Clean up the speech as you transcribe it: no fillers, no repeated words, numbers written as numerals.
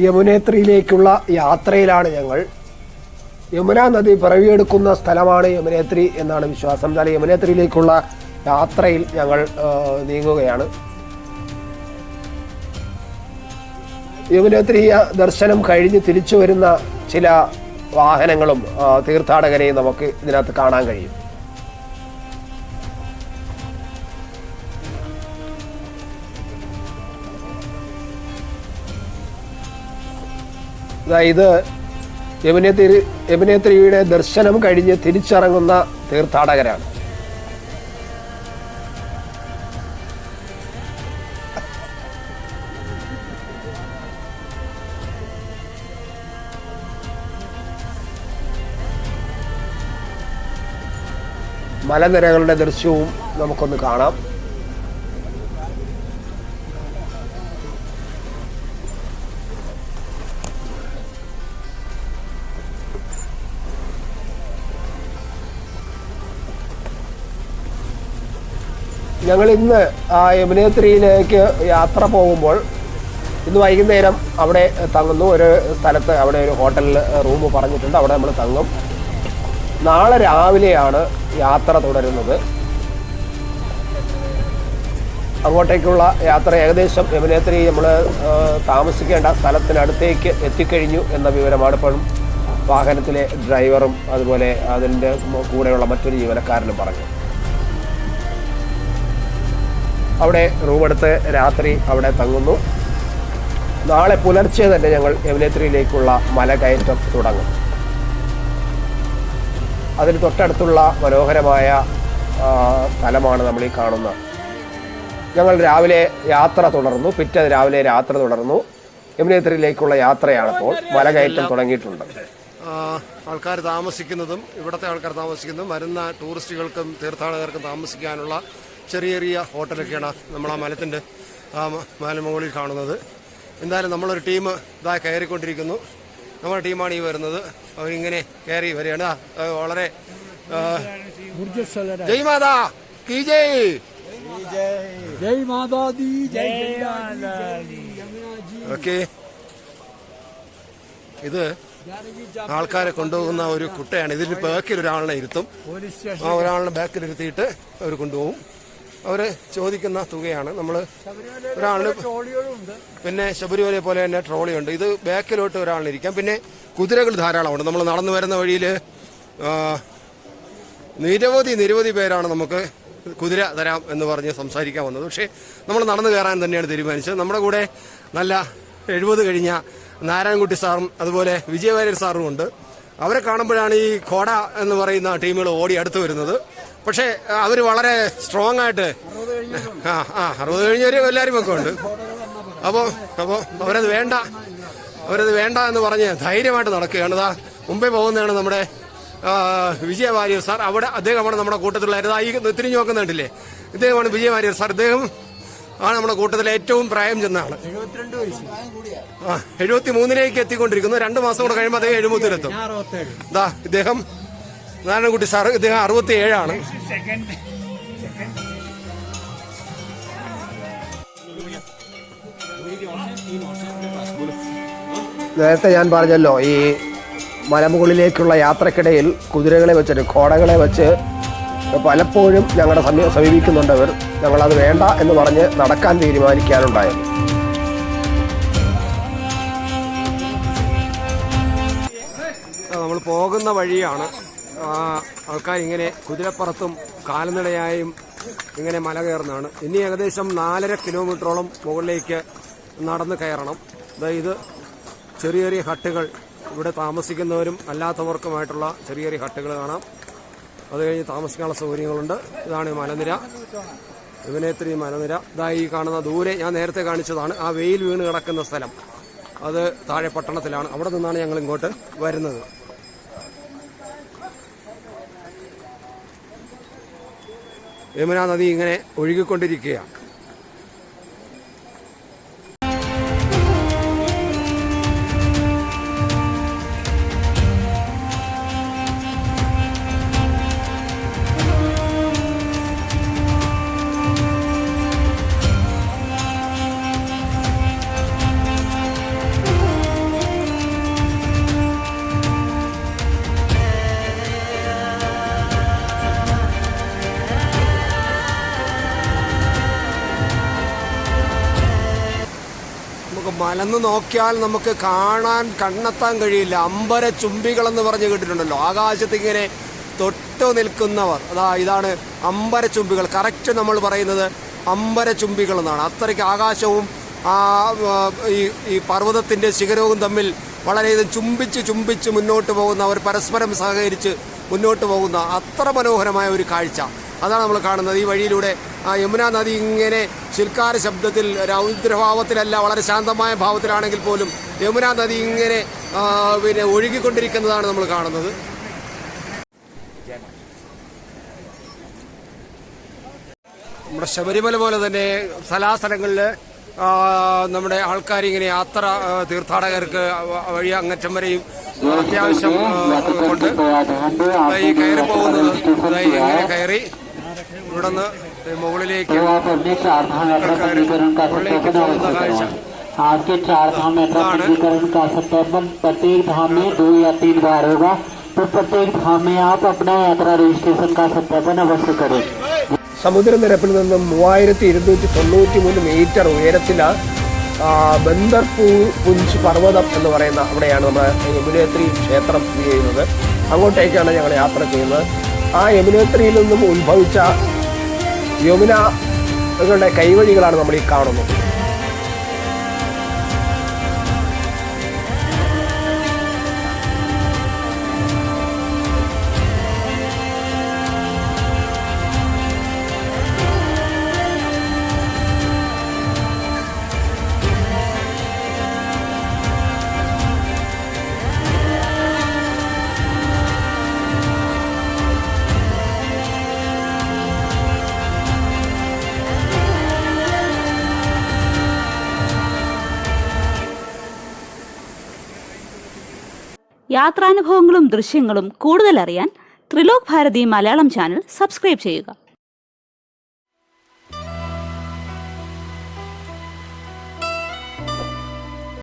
യമുനേത്രിയിലേക്കുള്ള യാത്രയിലാണ് ഞങ്ങൾ. യമുനാ നദി പിറവിയെടുക്കുന്ന സ്ഥലമാണ് യമുനേത്രി എന്നാണ് വിശ്വാസം. എന്നാൽ യമുനേത്രിയിലേക്കുള്ള യാത്രയിൽ ഞങ്ങൾ നീങ്ങുകയാണ്. യമുനേത്രി ദർശനം കഴിഞ്ഞ് തിരിച്ചു വരുന്ന ചില വാഹനങ്ങളും തീർത്ഥാടകരെയും നമുക്ക് ഇതിനകത്ത് കാണാൻ കഴിയും. ഇത് യമുനേത്രിയുടെ ദർശനം കഴിഞ്ഞ് തിരിച്ചിറങ്ങുന്ന തീർത്ഥാടകരാണ്. മലനിരകളുടെ ദൃശ്യവും നമുക്കൊന്ന് കാണാം. ഞങ്ങൾ ഇന്ന് യമുനേത്രിയിലേക്ക് യാത്ര പോകുമ്പോൾ ഇന്ന് വൈകുന്നേരം അവിടെ തങ്ങുന്നു. ഒരു സ്ഥലത്ത് അവിടെ ഒരു ഹോട്ടലിൽ റൂം പറഞ്ഞിട്ടുണ്ട്, അവിടെ നമ്മൾ തങ്ങും. നാളെ രാവിലെയാണ് യാത്ര തുടരുന്നത്. അങ്ങോട്ടേക്കുള്ള യാത്ര ഏകദേശം യമുനേത്രി നമ്മൾ താമസിക്കേണ്ട സ്ഥലത്തിനടുത്തേക്ക് എത്തിക്കഴിഞ്ഞു എന്ന വിവരമാണ് ഇപ്പോഴും വാഹനത്തിലെ ഡ്രൈവറും അതുപോലെ അതിൻ്റെ കൂടെയുള്ള മറ്റൊരു ജീവനക്കാരനും പറഞ്ഞു. അവിടെ റൂമെടുത്ത് രാത്രി അവിടെ തങ്ങുന്നു. നാളെ പുലർച്ചെ തന്നെ ഞങ്ങൾ യമുനേത്രിയിലേക്കുള്ള മലകയറ്റം തുടങ്ങും. അതിന് തൊട്ടടുത്തുള്ള മനോഹരമായ സ്ഥലമാണ് നമ്മൾ ഈ കാണുന്നത്. ഞങ്ങൾ രാവിലെ യാത്ര തുടർന്നു. രാവിലെ യാത്ര തുടർന്നു. യമുനേത്രിയിലേക്കുള്ള യാത്രയാണിപ്പോൾ. മലകയറ്റം തുടങ്ങിയിട്ടുണ്ട്. ആൾക്കാർ താമസിക്കുന്നതും ഇവിടുത്തെ ആൾക്കാർ താമസിക്കുന്നതും വരുന്ന ടൂറിസ്റ്റുകൾക്കും തീർത്ഥാടകർക്കും താമസിക്കാനുള്ള ചെറിയ ചെറിയ ഹോട്ടലൊക്കെയാണ് നമ്മൾ ആ മലത്തിൻ്റെ മലമുകളിൽ കാണുന്നത്. എന്തായാലും നമ്മളൊരു ടീം ഇതാ കയറിക്കൊണ്ടിരിക്കുന്നു. നമ്മുടെ ടീമാണ് ഈ വരുന്നത്. അവരിങ്ങനെ കയറി വരികയാണ്. വളരെ ജയ് മാതാ കീ ജയ്, ജയ് മാതാ ദി ജയ്. ഓക്കെ, ഇത് ആൾക്കാരെ കൊണ്ടുപോകുന്ന ഒരു കുട്ടയാണ്. ഇതിൽ ബാക്കിൽ ഒരാളിനെ ഇരുത്തും. ഒരാളിനെ ബാക്കിലിരുത്തിയിട്ട് അവർ കൊണ്ടുപോകും. അവർ ചോദിക്കുന്ന തുകയാണ്. നമ്മൾ ഒരാളിന് പിന്നെ ശബരിമല പോലെ തന്നെ ട്രോളിയുണ്ട്. ഇത് ബാക്കിലോട്ട് ഒരാളിനിരിക്കാം. പിന്നെ കുതിരകൾ ധാരാളമുണ്ട്. നമ്മൾ നടന്നു വരുന്ന വഴിയിൽ നിരവധി പേരാണ് നമുക്ക് കുതിര തരാം എന്ന് പറഞ്ഞ് സംസാരിക്കാൻ വന്നത്. പക്ഷേ നമ്മൾ നടന്നു കയറാൻ തന്നെയാണ് തീരുമാനിച്ചത്. നമ്മുടെ കൂടെ നല്ല 70 കഴിഞ്ഞ നാരായണൻകുട്ടി സാറും അതുപോലെ വിജയവാര്യർ സാറും ഉണ്ട്. അവരെ കാണുമ്പോഴാണ് ഈ കോട എന്ന് പറയുന്ന ടീമുകൾ ഓടി അടുത്ത് വരുന്നത്. പക്ഷേ അവർ വളരെ സ്ട്രോങ് ആയിട്ട് 60 കഴിഞ്ഞവർ എല്ലാവരും ഒക്കെ ഉണ്ട്. അപ്പോൾ അവരത് വേണ്ട എന്ന് പറഞ്ഞ് ധൈര്യമായിട്ട് നടക്കുകയാണ്. ഇതാ മുമ്പേ പോകുന്നതാണ് നമ്മുടെ വിജയവാര്യർ സാർ. അദ്ദേഹമാണ് നമ്മുടെ കൂട്ടത്തിലുള്ള ഈ തിരിഞ്ഞു നോക്കുന്നുണ്ടല്ലേ, ഇദ്ദേഹമാണ് വിജയവാര്യർ സാർ. ഇദ്ദേഹം ആണ് നമ്മുടെ കൂട്ടത്തിലെ ഏറ്റവും പ്രായം ചെന്നാണ്. 73ലേക്ക് എത്തിക്കൊണ്ടിരിക്കുന്നു. 2 മാസം കൂടെ കഴിയുമ്പോൾ അദ്ദേഹം 70-ലെത്തും. ഇതാ ഇദ്ദേഹം നാരായണൻകുട്ടി സാറ്, ഇദ്ദേഹം 67 നേരത്തെ ഞാൻ പറഞ്ഞല്ലോ, ഈ മലമുകളിലേക്കുള്ള യാത്രക്കിടയിൽ കുതിരകളെ വെച്ചിട്ട് ഘോടകളെ വെച്ച് പലപ്പോഴും ഞങ്ങളുടെ സമീപിക്കുന്നുണ്ടവർ. ഞങ്ങളത് വേണ്ട എന്ന് പറഞ്ഞ് നടക്കാൻ തീരുമാനിക്കാനുണ്ടായത്. നമ്മൾ പോകുന്ന വഴിയാണ്. ആൾക്കാരിങ്ങനെ കുതിരപ്പുറത്തും കാൽനടയായും ഇങ്ങനെ മല കയറുന്നതാണ്. ഇനി ഏകദേശം 4.5 കിലോമീറ്ററോളം മുകളിലേക്ക് നടന്ന് കയറണം. ഇത് ചെറിയ ചെറിയ ഹട്ടുകൾ, ഇവിടെ താമസിക്കുന്നവരും അല്ലാത്തവർക്കുമായിട്ടുള്ള ചെറിയ ചെറിയ ഹട്ടുകൾ കാണാം. അത് കഴിഞ്ഞ് താമസിക്കാനുള്ള സൗകര്യങ്ങളുണ്ട്. ഇതാണ് മലനിര, യമുനേത്രി മലനിര. ഈ കാണുന്ന ദൂരെ ഞാൻ നേരത്തെ കാണിച്ചതാണ് ആ വെയിൽ വീണ് കിടക്കുന്ന സ്ഥലം. അത് താഴെ പട്ടണത്തിലാണ്. അവിടെ നിന്നാണ് ഞങ്ങൾ ഇങ്ങോട്ട് വരുന്നത്. യമുനാ നദി ഇങ്ങനെ ഒഴുകിക്കൊണ്ടിരിക്കുകയാണ്. മലന്ന് നോക്കിയാൽ നമുക്ക് കണ്ണെത്താൻ കഴിയില്ല. അമ്പര ചുംബികളെന്ന് പറഞ്ഞ് കേട്ടിട്ടുണ്ടല്ലോ, ആകാശത്ത് ഇങ്ങനെ തൊട്ടു നിൽക്കുന്നവർ. ഇതാണ് അമ്പര ചുംബികൾ. കറക്റ്റ് നമ്മൾ പറയുന്നത് അമ്പര ചുംബികൾ എന്നാണ്. അത്രയ്ക്ക് ആകാശവും ഈ പർവ്വതത്തിൻ്റെ ശിഖരവും തമ്മിൽ വളരെയധികം ചുംബിച്ച് മുന്നോട്ട് പോകുന്ന, അവർ പരസ്പരം സഹകരിച്ച് മുന്നോട്ട് പോകുന്ന അത്ര മനോഹരമായ ഒരു കാഴ്ച അതാണ് നമ്മൾ കാണുന്നത്. ഈ വഴിയിലൂടെ യമുന നദി ഇങ്ങനെ ശിൽക്കാര ശബ്ദത്തിൽ, രൗദ്രഭാവത്തിലല്ല, വളരെ ശാന്തമായ ഭാവത്തിലാണെങ്കിൽ പോലും യമുന നദി ഇങ്ങനെ ഒഴുകിക്കൊണ്ടിരിക്കുന്നതാണ് നമ്മൾ കാണുന്നത്. നമ്മുടെ ശബരിമല പോലെ തന്നെ സ്ഥലങ്ങളിൽ നമ്മുടെ ആൾക്കാരിങ്ങനെ യാത്ര, തീർത്ഥാടകർക്ക് വഴി അങ്ങറ്റം വരെയും അത്യാവശ്യം കൊണ്ട് ഈ കയറി പോകുന്നത്, ഇങ്ങനെ കയറി ഇവിടെ നിന്ന് മുകളിലേക്ക് പോകുന്ന കാഴ്ച. आज के 4 धाम यात्रा पंजीकरण का सत्यापन प्रत्येक धाम में 2 या 3 बार होगा, तो प्रत्येक धाम में आप अपना यात्रा रजिस्ट्रेशन का सत्यापन अवश्य करें. സമുദ്രനിരപ്പിൽ നിന്നും 3293 മീറ്റർ ഉയരത്തിലാണ് ബന്ദർ പുഞ്ച് പർവ്വതം എന്ന് പറയുന്ന അവിടെയാണ് നമ്മുടെ യമുനോത്രി ക്ഷേത്രം സ്ഥിതി ചെയ്യുന്നത്. അങ്ങോട്ടേക്കാണ് ഞങ്ങൾ യാത്ര ചെയ്യുന്നത്. ആ യമുനോത്രിയിൽ നിന്നും ഉത്ഭവിച്ച യമുനകളുടെ കൈവഴികളാണ് നമ്മൾ ഈ കാണുന്നത്. യാത്രാനുഭവങ്ങളും ദൃശ്യങ്ങളും കൂടുതൽ അറിയാൻ ത്രിലോക് ഭാരതി മലയാളം ചാനൽ സബ്സ്ക്രൈബ് ചെയ്യുക.